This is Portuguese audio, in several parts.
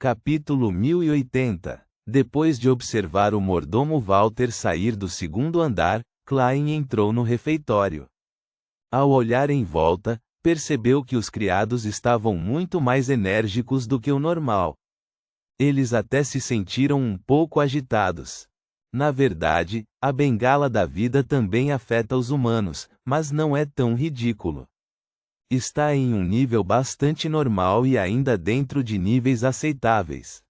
Capítulo 1080. Depois de observar o mordomo Walter sair do segundo andar, Klein entrou no refeitório. Ao olhar em volta, percebeu que os criados estavam muito mais enérgicos do que o normal. Eles até se sentiram um pouco agitados. Na verdade, a bengala da vida também afeta os humanos, mas não é tão ridículo. Está em um nível bastante normal e ainda dentro de níveis aceitáveis.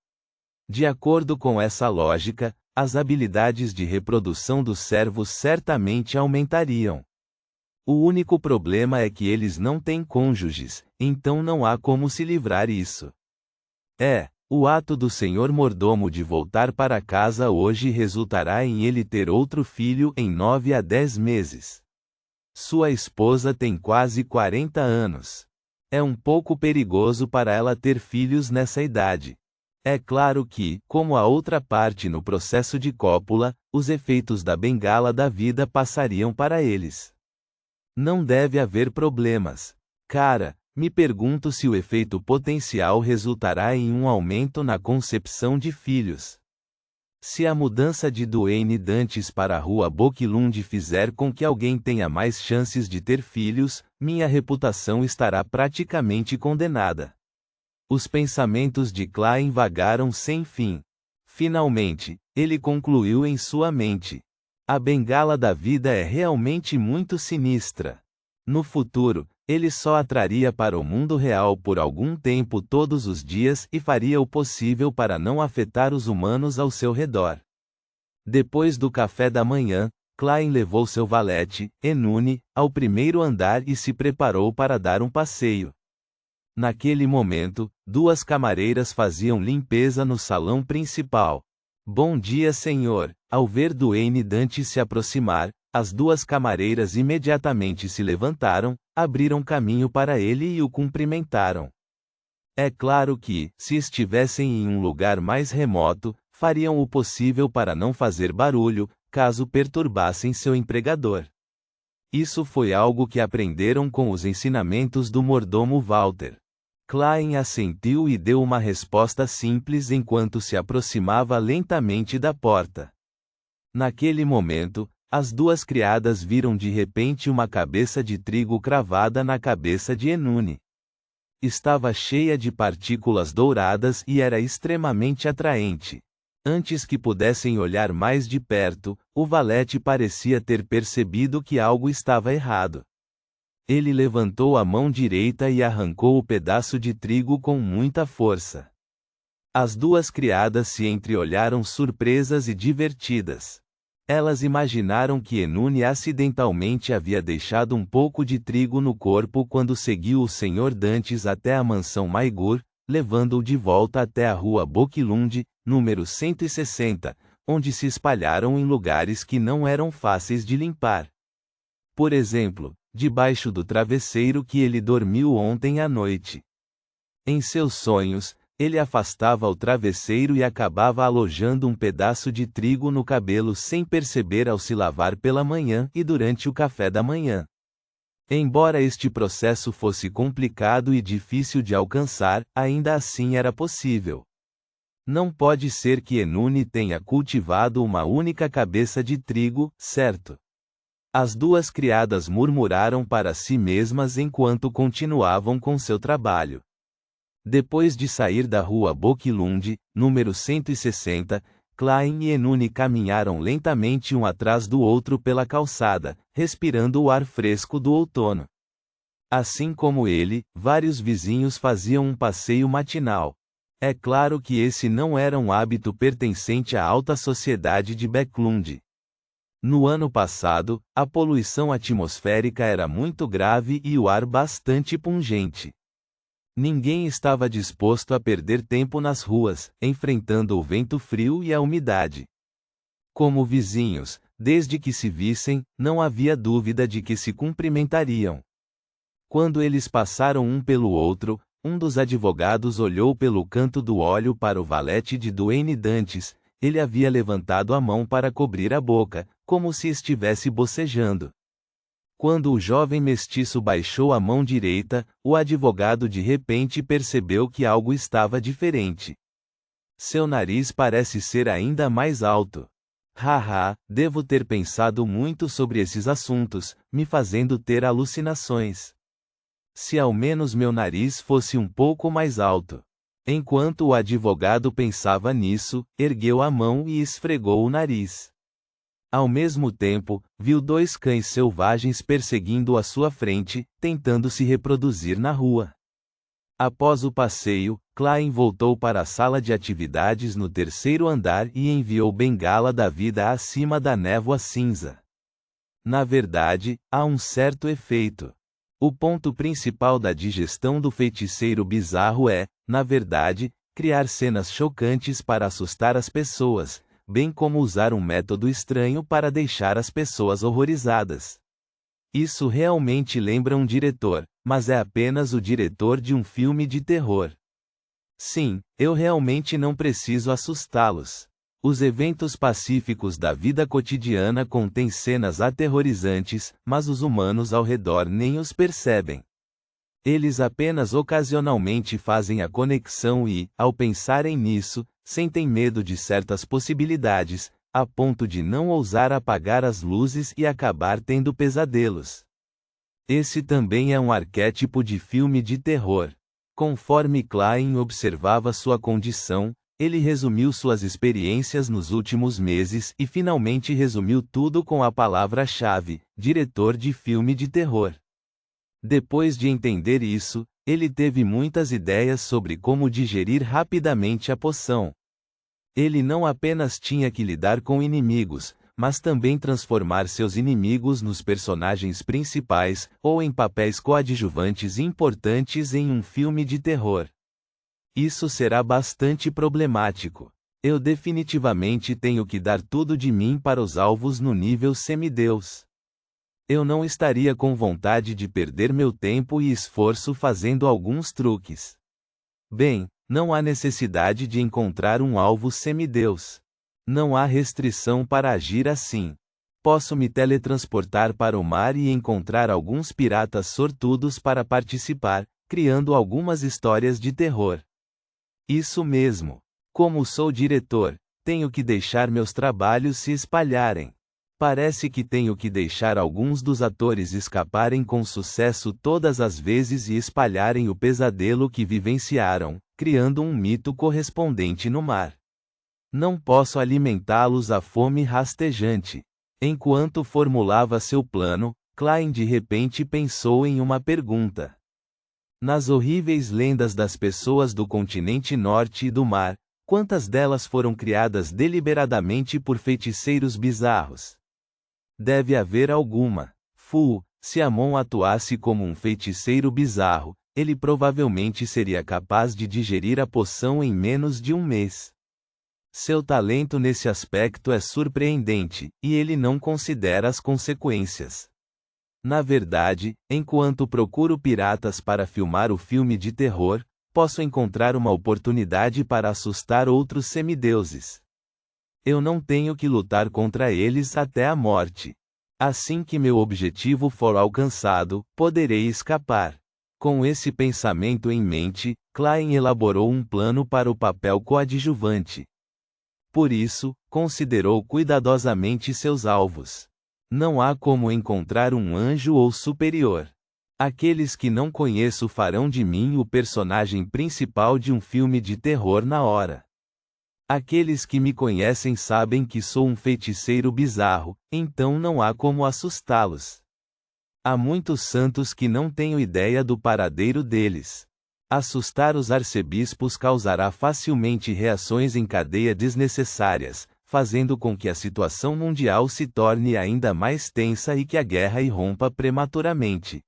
De acordo com essa lógica, as habilidades de reprodução dos servos certamente aumentariam. O único problema é que eles não têm cônjuges, então não há como se livrar isso. O ato do senhor mordomo de voltar para casa hoje resultará em ele ter outro filho em 9 a 10 meses. Sua esposa tem quase 40 anos. É um pouco perigoso para ela ter filhos nessa idade. É claro que, como a outra parte no processo de cópula, os efeitos da bengala da vida passariam para eles. Não deve haver problemas. Cara, me pergunto se o efeito potencial resultará em um aumento na concepção de filhos. Se a mudança de Duane Dantes para a Rua Boquilund fizer com que alguém tenha mais chances de ter filhos, minha reputação estará praticamente condenada. Os pensamentos de Klein vagaram sem fim. Finalmente, ele concluiu em sua mente. A bengala da vida é realmente muito sinistra. No futuro, ele só a traria para o mundo real por algum tempo todos os dias e faria o possível para não afetar os humanos ao seu redor. Depois do café da manhã, Klein levou seu valete, Enune, ao primeiro andar e se preparou para dar um passeio. Naquele momento, duas camareiras faziam limpeza no salão principal. Bom dia, senhor. Ao ver Duane Dantes se aproximar, as duas camareiras imediatamente se levantaram, abriram caminho para ele e o cumprimentaram. É claro que, se estivessem em um lugar mais remoto, fariam o possível para não fazer barulho, caso perturbassem seu empregador. Isso foi algo que aprenderam com os ensinamentos do mordomo Walter. Klein assentiu e deu uma resposta simples enquanto se aproximava lentamente da porta. Naquele momento, as duas criadas viram de repente uma cabeça de trigo cravada na cabeça de Enune. Estava cheia de partículas douradas e era extremamente atraente. Antes que pudessem olhar mais de perto, o valete parecia ter percebido que algo estava errado. Ele levantou a mão direita e arrancou o pedaço de trigo com muita força. As duas criadas se entreolharam surpresas e divertidas. Elas imaginaram que Enune acidentalmente havia deixado um pouco de trigo no corpo quando seguiu o Sr. Dantes até a mansão Maigur, levando-o de volta até a Rua Boquilund, número 160, onde se espalharam em lugares que não eram fáceis de limpar. Por exemplo, debaixo do travesseiro que ele dormiu ontem à noite. Em seus sonhos, ele afastava o travesseiro e acabava alojando um pedaço de trigo no cabelo sem perceber ao se lavar pela manhã e durante o café da manhã. Embora este processo fosse complicado e difícil de alcançar, ainda assim era possível. Não pode ser que Enune tenha cultivado uma única cabeça de trigo, certo? As duas criadas murmuraram para si mesmas enquanto continuavam com seu trabalho. Depois de sair da Rua Boquilund, número 160, Klein e Enune caminharam lentamente um atrás do outro pela calçada, respirando o ar fresco do outono. Assim como ele, vários vizinhos faziam um passeio matinal. É claro que esse não era um hábito pertencente à alta sociedade de Bäcklund. No ano passado, a poluição atmosférica era muito grave e o ar bastante pungente. Ninguém estava disposto a perder tempo nas ruas, enfrentando o vento frio e a umidade. Como vizinhos, desde que se vissem, não havia dúvida de que se cumprimentariam. Quando eles passaram um pelo outro, um dos advogados olhou pelo canto do olho para o valete de Duane Dantes. Ele havia levantado a mão para cobrir a boca, como se estivesse bocejando. Quando o jovem mestiço baixou a mão direita, o advogado de repente percebeu que algo estava diferente. Seu nariz parece ser ainda mais alto. Haha, devo ter pensado muito sobre esses assuntos, me fazendo ter alucinações. Se ao menos meu nariz fosse um pouco mais alto. Enquanto o advogado pensava nisso, ergueu a mão e esfregou o nariz. Ao mesmo tempo, viu 2 cães selvagens perseguindo à sua frente, tentando se reproduzir na rua. Após o passeio, Klein voltou para a sala de atividades no 3º andar e enviou bengala da vida acima da névoa cinza. Na verdade, há um certo efeito. O ponto principal da digestão do feiticeiro bizarro é, na verdade, criar cenas chocantes para assustar as pessoas, bem como usar um método estranho para deixar as pessoas horrorizadas. Isso realmente lembra um diretor, mas é apenas o diretor de um filme de terror. Sim, eu realmente não preciso assustá-los. Os eventos pacíficos da vida cotidiana contêm cenas aterrorizantes, mas os humanos ao redor nem os percebem. Eles apenas ocasionalmente fazem a conexão e, ao pensarem nisso, sentem medo de certas possibilidades, a ponto de não ousar apagar as luzes e acabar tendo pesadelos. Esse também é um arquétipo de filme de terror. Conforme Klein observava sua condição, ele resumiu suas experiências nos últimos meses e finalmente resumiu tudo com a palavra-chave: diretor de filme de terror. Depois de entender isso, ele teve muitas ideias sobre como digerir rapidamente a poção. Ele não apenas tinha que lidar com inimigos, mas também transformar seus inimigos nos personagens principais, ou em papéis coadjuvantes importantes em um filme de terror. Isso será bastante problemático. Eu definitivamente tenho que dar tudo de mim para os alvos no nível semideus. Eu não estaria com vontade de perder meu tempo e esforço fazendo alguns truques. Bem, não há necessidade de encontrar um alvo semideus. Não há restrição para agir assim. Posso me teletransportar para o mar e encontrar alguns piratas sortudos para participar, criando algumas histórias de terror. Isso mesmo. Como sou diretor, tenho que deixar meus trabalhos se espalharem. Parece que tenho que deixar alguns dos atores escaparem com sucesso todas as vezes e espalharem o pesadelo que vivenciaram, criando um mito correspondente no mar. Não posso alimentá-los à fome rastejante. Enquanto formulava seu plano, Klein de repente pensou em uma pergunta. Nas horríveis lendas das pessoas do continente norte e do mar, quantas delas foram criadas deliberadamente por feiticeiros bizarros? Deve haver alguma. Se Amon atuasse como um feiticeiro bizarro, ele provavelmente seria capaz de digerir a poção em menos de um mês. Seu talento nesse aspecto é surpreendente, e ele não considera as consequências. Na verdade, enquanto procuro piratas para filmar o filme de terror, posso encontrar uma oportunidade para assustar outros semideuses. Eu não tenho que lutar contra eles até a morte. Assim que meu objetivo for alcançado, poderei escapar. Com esse pensamento em mente, Klein elaborou um plano para o papel coadjuvante. Por isso, considerou cuidadosamente seus alvos. Não há como encontrar um anjo ou superior. Aqueles que não conheço farão de mim o personagem principal de um filme de terror na hora. Aqueles que me conhecem sabem que sou um feiticeiro bizarro, então não há como assustá-los. Há muitos santos que não tenho ideia do paradeiro deles. Assustar os arcebispos causará facilmente reações em cadeia desnecessárias, fazendo com que a situação mundial se torne ainda mais tensa e que a guerra irrompa prematuramente.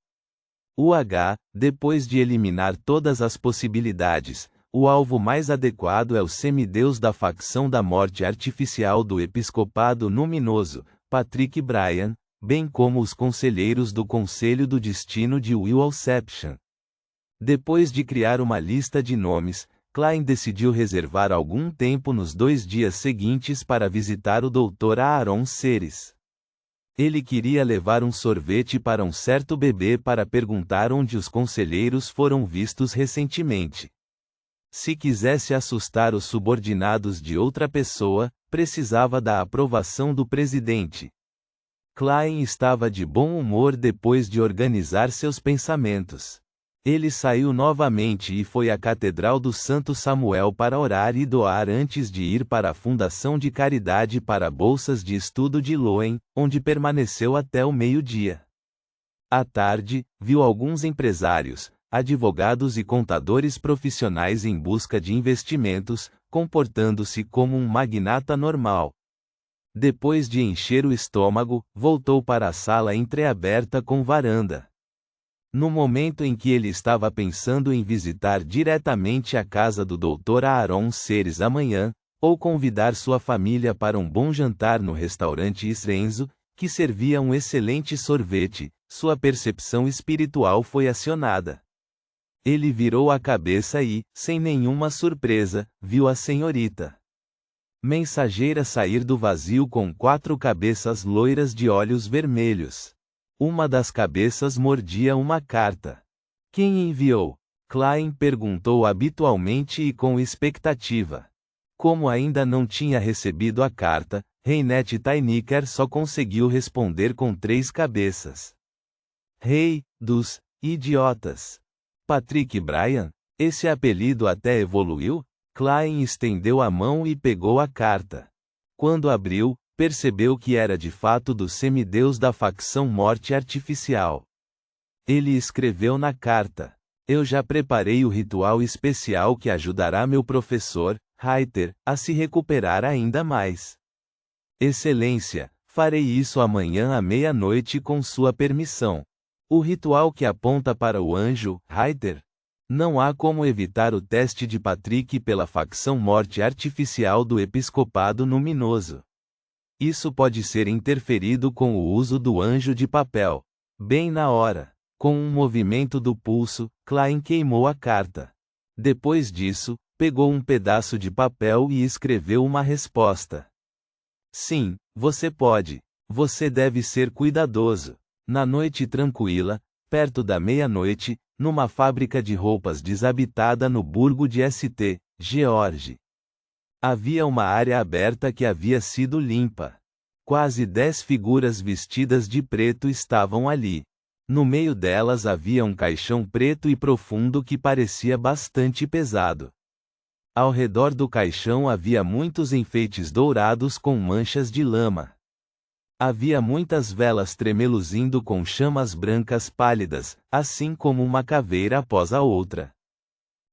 Depois de eliminar todas as possibilidades, o alvo mais adequado é o semideus da facção da morte artificial do Episcopado Luminoso, Patrick Bryan, bem como os conselheiros do Conselho do Destino de Willowception. Depois de criar uma lista de nomes, Klein decidiu reservar algum tempo nos 2 dias seguintes para visitar o Dr. Aaron Ceres. Ele queria levar um sorvete para um certo bebê para perguntar onde os conselheiros foram vistos recentemente. Se quisesse assustar os subordinados de outra pessoa, precisava da aprovação do presidente. Klein estava de bom humor depois de organizar seus pensamentos. Ele saiu novamente e foi à Catedral do Santo Samuel para orar e doar antes de ir para a Fundação de Caridade para Bolsas de Estudo de Loen, onde permaneceu até o meio-dia. À tarde, viu alguns empresários, advogados e contadores profissionais em busca de investimentos, comportando-se como um magnata normal. Depois de encher o estômago, voltou para a sala entreaberta com varanda. No momento em que ele estava pensando em visitar diretamente a casa do Dr. Aaron Seres amanhã, ou convidar sua família para um bom jantar no restaurante Isrenzo, que servia um excelente sorvete, sua percepção espiritual foi acionada. Ele virou a cabeça e, sem nenhuma surpresa, viu a senhorita mensageira sair do vazio com 4 cabeças loiras de olhos vermelhos. Uma das cabeças mordia uma carta. Quem enviou? Klein perguntou habitualmente e com expectativa. Como ainda não tinha recebido a carta, Reinette Tainiker só conseguiu responder com 3 cabeças. Rei dos idiotas. Patrick Bryan? Esse apelido até evoluiu? Klein estendeu a mão e pegou a carta. Quando abriu, percebeu que era de fato do semideus da facção Morte Artificial. Ele escreveu na carta: Eu já preparei o ritual especial que ajudará meu professor, Reiter, a se recuperar ainda mais. Excelência, farei isso amanhã à meia-noite com sua permissão. O ritual que aponta para o anjo, Reiter? Não há como evitar o teste de Patrick pela facção Morte Artificial do Episcopado Luminoso. Isso pode ser interferido com o uso do anjo de papel. Bem na hora. Com um movimento do pulso, Klein queimou a carta. Depois disso, pegou um pedaço de papel e escreveu uma resposta. Sim, você pode. Você deve ser cuidadoso. Na noite tranquila, perto da meia-noite, numa fábrica de roupas desabitada no burgo de St. George. Havia uma área aberta que havia sido limpa. Quase 10 figuras vestidas de preto estavam ali. No meio delas havia um caixão preto e profundo que parecia bastante pesado. Ao redor do caixão havia muitos enfeites dourados com manchas de lama. Havia muitas velas tremeluzindo com chamas brancas pálidas, assim como uma caveira após a outra.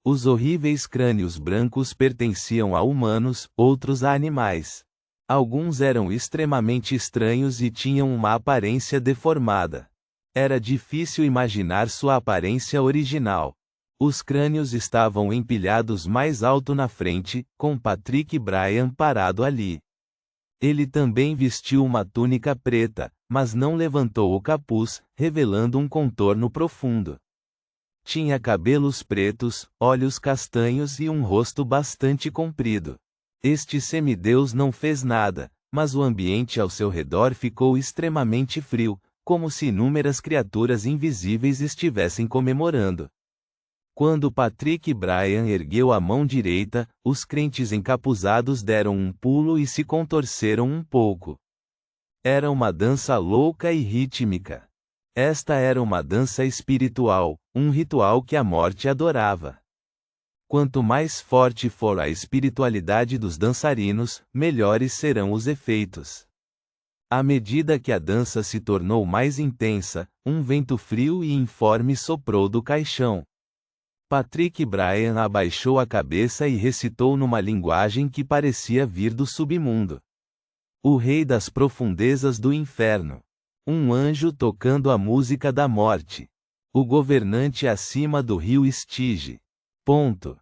Os horríveis crânios brancos pertenciam a humanos, outros a animais. Alguns eram extremamente estranhos e tinham uma aparência deformada. Era difícil imaginar sua aparência original. Os crânios estavam empilhados mais alto na frente, com Patrick Bryan parado ali. Ele também vestiu uma túnica preta, mas não levantou o capuz, revelando um contorno profundo. Tinha cabelos pretos, olhos castanhos e um rosto bastante comprido. Este semideus não fez nada, mas o ambiente ao seu redor ficou extremamente frio, como se inúmeras criaturas invisíveis estivessem comemorando. Quando Patrick Bryan ergueu a mão direita, os crentes encapuzados deram um pulo e se contorceram um pouco. Era uma dança louca e rítmica. Esta era uma dança espiritual, um ritual que a morte adorava. Quanto mais forte for a espiritualidade dos dançarinos, melhores serão os efeitos. À medida que a dança se tornou mais intensa, um vento frio e informe soprou do caixão. Patrick Bryan abaixou a cabeça e recitou numa linguagem que parecia vir do submundo. O rei das profundezas do inferno. Um anjo tocando a música da morte. O governante acima do rio Estige. Ponto.